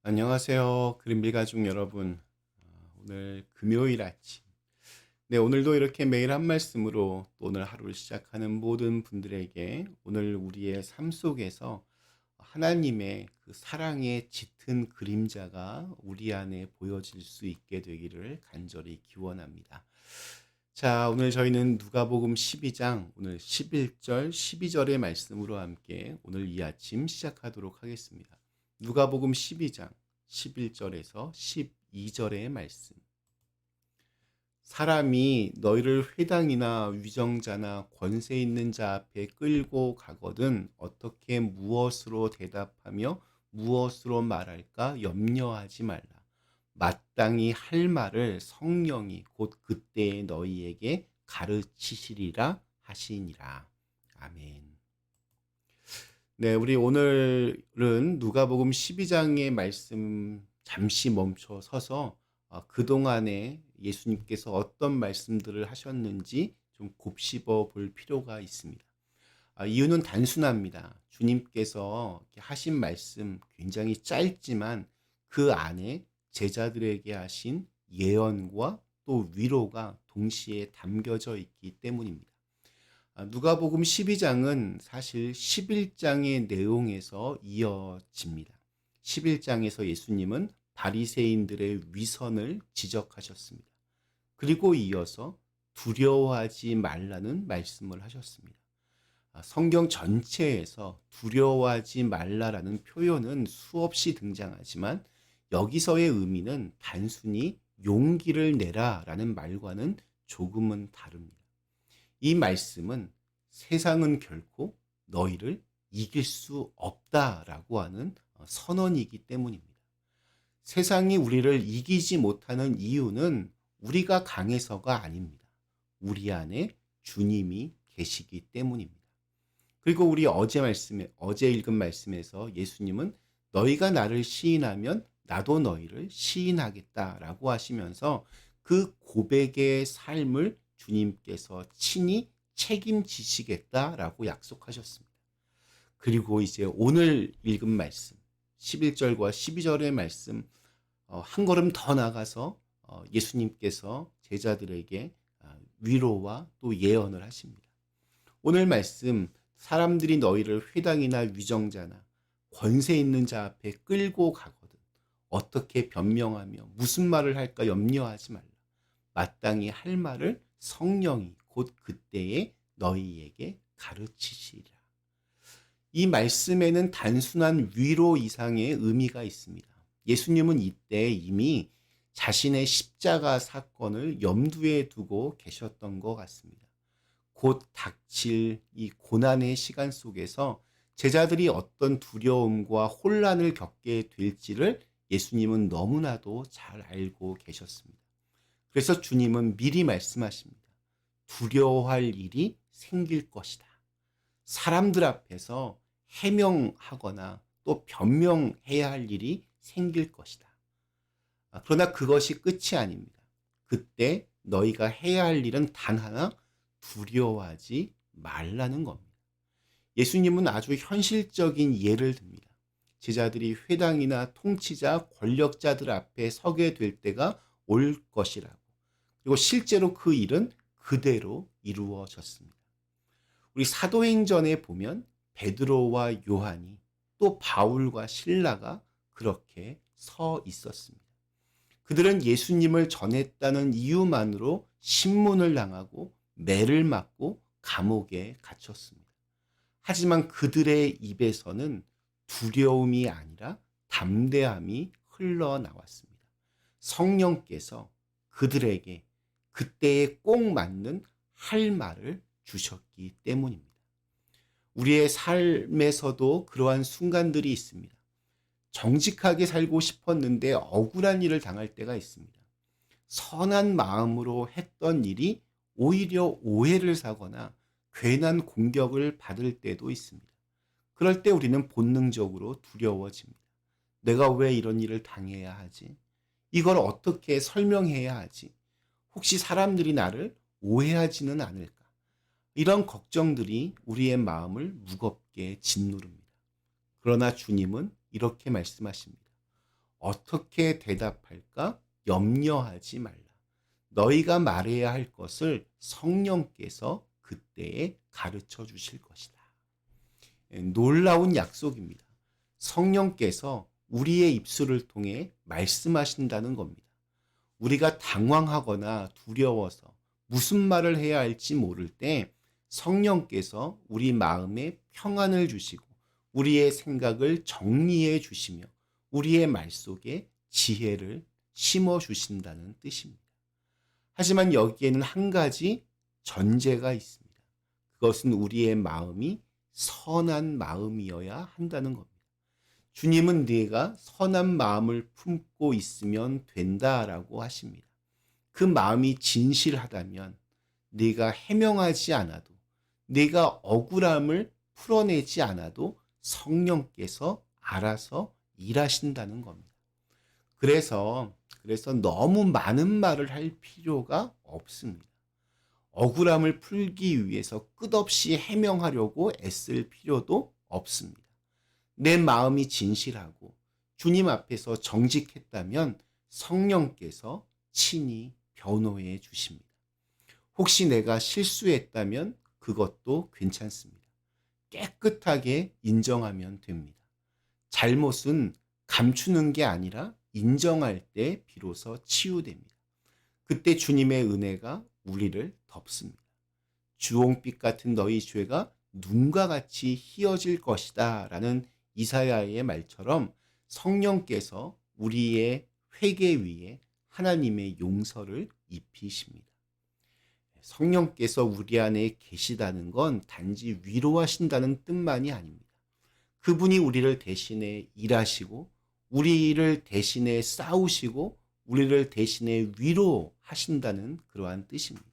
안녕하세요. 그린빌 가족 여러분. 오늘 금요일 아침. 네, 오늘도 이렇게 매일 한 말씀으로 또 오늘 하루를 시작하는 모든 분들에게 오늘 우리의 삶 속에서 하나님의 그 사랑의 짙은 그림자가 우리 안에 보여질 수 있게 되기를 간절히 기원합니다. 자, 오늘 저희는 누가복음 12장 오늘 11절, 12절의 말씀으로 함께 오늘 이 아침 시작하도록 하겠습니다. 누가복음 12장 11절에서 12절의 말씀. 사람이 너희를 회당이나 위정자나 권세 있는 자 앞에 끌고 가거든 어떻게 무엇으로 대답하며 무엇으로 말할까 염려하지 말라. 마땅히 할 말을 성령이 곧 그때에 너희에게 가르치시리라 하시니라. 아멘. 네, 우리 오늘은 누가복음 12장의 말씀 잠시 멈춰 서서 그동안에 예수님께서 어떤 말씀들을 하셨는지 좀 곱씹어 볼 필요가 있습니다. 이유는 단순합니다. 주님께서 하신 말씀 굉장히 짧지만 그 안에 제자들에게 하신 예언과 또 위로가 동시에 담겨져 있기 때문입니다. 누가복음 12장은 사실 11장의 내용에서 이어집니다. 11장에서 예수님은 바리새인들의 위선을 지적하셨습니다. 그리고 이어서 두려워하지 말라는 말씀을 하셨습니다. 성경 전체에서 두려워하지 말라라는 표현은 수없이 등장하지만 여기서의 의미는 단순히 용기를 내라라는 말과는 조금은 다릅니다. 이 말씀은 세상은 결코 너희를 이길 수 없다라고 하는 선언이기 때문입니다. 세상이 우리를 이기지 못하는 이유는 우리가 강해서가 아닙니다. 우리 안에 주님이 계시기 때문입니다. 그리고 우리 어제 읽은 말씀에서 예수님은 너희가 나를 시인하면 나도 너희를 시인하겠다라고 하시면서 그 고백의 삶을 주님께서 친히 책임지시겠다라고 약속하셨습니다. 그리고 이제 오늘 읽은 말씀 11절과 12절의 말씀 한 걸음 더 나가서 예수님께서 제자들에게 위로와 또 예언을 하십니다. 오늘 말씀 사람들이 너희를 회당이나 위정자나 권세 있는 자 앞에 끌고 가거든 어떻게 변명하며 무슨 말을 할까 염려하지 말라. 마땅히 할 말을 성령이 곧 그때에 너희에게 가르치시리라. 이 말씀에는 단순한 위로 이상의 의미가 있습니다. 예수님은 이때 이미 자신의 십자가 사건을 염두에 두고 계셨던 것 같습니다. 곧 닥칠 이 고난의 시간 속에서 제자들이 어떤 두려움과 혼란을 겪게 될지를 예수님은 너무나도 잘 알고 계셨습니다. 그래서 주님은 미리 말씀하십니다. 두려워할 일이 생길 것이다. 사람들 앞에서 해명하거나 또 변명해야 할 일이 생길 것이다. 그러나 그것이 끝이 아닙니다. 그때 너희가 해야 할 일은 단 하나, 두려워하지 말라는 겁니다. 예수님은 아주 현실적인 예를 듭니다. 제자들이 회당이나 통치자, 권력자들 앞에 서게 될 때가 올 것이라고. 그리고 실제로 그 일은 그대로 이루어졌습니다. 우리 사도행전에 보면 베드로와 요한이 또 바울과 실라가 그렇게 서 있었습니다. 그들은 예수님을 전했다는 이유만으로 신문을 당하고 매를 맞고 감옥에 갇혔습니다. 하지만 그들의 입에서는 두려움이 아니라 담대함이 흘러나왔습니다. 성령께서 그들에게 그때에 꼭 맞는 할 말을 주셨기 때문입니다. 우리의 삶에서도 그러한 순간들이 있습니다. 정직하게 살고 싶었는데 억울한 일을 당할 때가 있습니다. 선한 마음으로 했던 일이 오히려 오해를 사거나 괜한 공격을 받을 때도 있습니다. 그럴 때 우리는 본능적으로 두려워집니다. 내가 왜 이런 일을 당해야 하지? 이걸 어떻게 설명해야 하지? 혹시 사람들이 나를 오해하지는 않을까? 이런 걱정들이 우리의 마음을 무겁게 짓누릅니다. 그러나 주님은 이렇게 말씀하십니다. 어떻게 대답할까 염려하지 말라. 너희가 말해야 할 것을 성령께서 그때에 가르쳐 주실 것이다. 놀라운 약속입니다. 성령께서 우리의 입술을 통해 말씀하신다는 겁니다. 우리가 당황하거나 두려워서 무슨 말을 해야 할지 모를 때 성령께서 우리 마음에 평안을 주시고 우리의 생각을 정리해 주시며 우리의 말 속에 지혜를 심어 주신다는 뜻입니다. 하지만 여기에는 한 가지 전제가 있습니다. 그것은 우리의 마음이 선한 마음이어야 한다는 겁니다. 주님은 네가 선한 마음을 품고 있으면 된다라고 하십니다. 그 마음이 진실하다면 네가 해명하지 않아도, 네가 억울함을 풀어내지 않아도 성령께서 알아서 일하신다는 겁니다. 그래서 너무 많은 말을 할 필요가 없습니다. 억울함을 풀기 위해서 끝없이 해명하려고 애쓸 필요도 없습니다. 내 마음이 진실하고 주님 앞에서 정직했다면 성령께서 친히 변호해 주십니다. 혹시 내가 실수했다면 그것도 괜찮습니다. 깨끗하게 인정하면 됩니다. 잘못은 감추는 게 아니라 인정할 때 비로소 치유됩니다. 그때 주님의 은혜가 우리를 덮습니다. 주홍빛 같은 너희 죄가 눈과 같이 희어질 것이다 라는 이사야의 말처럼 성령께서 우리의 회개 위에 하나님의 용서를 입히십니다. 성령께서 우리 안에 계시다는 건 단지 위로하신다는 뜻만이 아닙니다. 그분이 우리를 대신해 일하시고 우리를 대신해 싸우시고 우리를 대신해 위로하신다는 그러한 뜻입니다.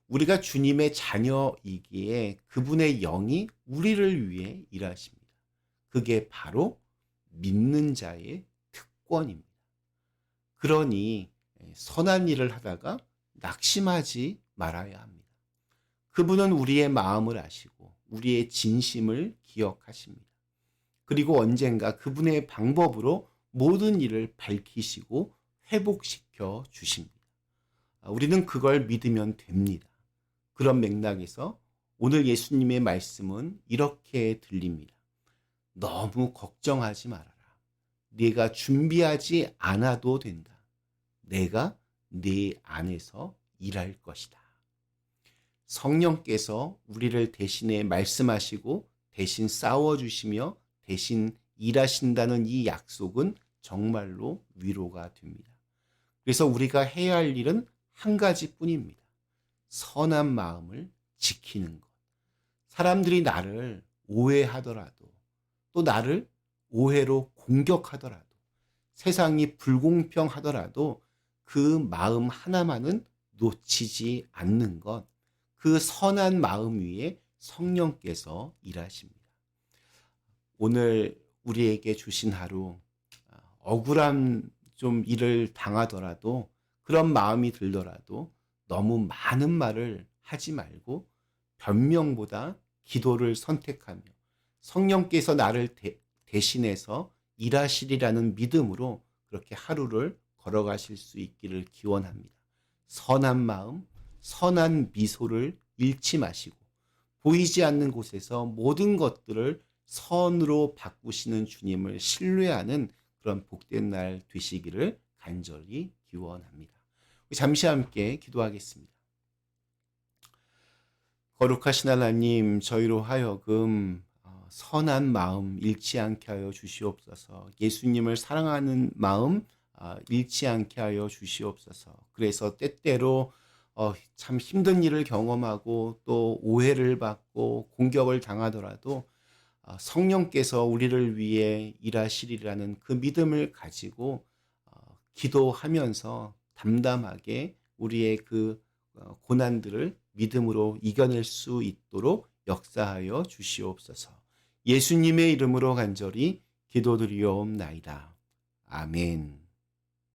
우리가 주님의 자녀이기에 그분의 영이 우리를 위해 일하십니다. 그게 바로 믿는 자의 특권입니다. 그러니 선한 일을 하다가 낙심하지 말아야 합니다. 그분은 우리의 마음을 아시고 우리의 진심을 기억하십니다. 그리고 언젠가 그분의 방법으로 모든 일을 밝히시고 회복시켜 주십니다. 우리는 그걸 믿으면 됩니다. 그런 맥락에서 오늘 예수님의 말씀은 이렇게 들립니다. 너무 걱정하지 말아라. 네가 준비하지 않아도 된다. 내가 네 안에서 일할 것이다. 성령께서 우리를 대신해 말씀하시고 대신 싸워주시며 대신 일하신다는 이 약속은 정말로 위로가 됩니다. 그래서 우리가 해야 할 일은 한 가지뿐입니다. 선한 마음을 지키는 것. 사람들이 나를 오해하더라도 또 나를 오해로 공격하더라도 세상이 불공평하더라도 그 마음 하나만은 놓치지 않는 것. 그 선한 마음 위에 성령께서 일하십니다. 오늘 우리에게 주신 하루 억울한 좀 일을 당하더라도 그런 마음이 들더라도 너무 많은 말을 하지 말고 변명보다 기도를 선택하며 성령께서 나를 대신해서 일하시리라는 믿음으로 그렇게 하루를 걸어가실 수 있기를 기원합니다. 선한 마음, 선한 미소를 잃지 마시고 보이지 않는 곳에서 모든 것들을 선으로 바꾸시는 주님을 신뢰하는 그런 복된 날 되시기를 간절히 기원합니다. 잠시 함께 기도하겠습니다. 거룩하신 하나님, 저희로 하여금 선한 마음 잃지 않게 하여 주시옵소서. 예수님을 사랑하는 마음 잃지 않게 하여 주시옵소서. 그래서 때때로 참 힘든 일을 경험하고 또 오해를 받고 공격을 당하더라도 성령께서 우리를 위해 일하시리라는 그 믿음을 가지고 기도하면서 담담하게 우리의 그 고난들을 믿음으로 이겨낼 수 있도록 역사하여 주시옵소서. 예수님의 이름으로 간절히 기도드리옵나이다. 아멘.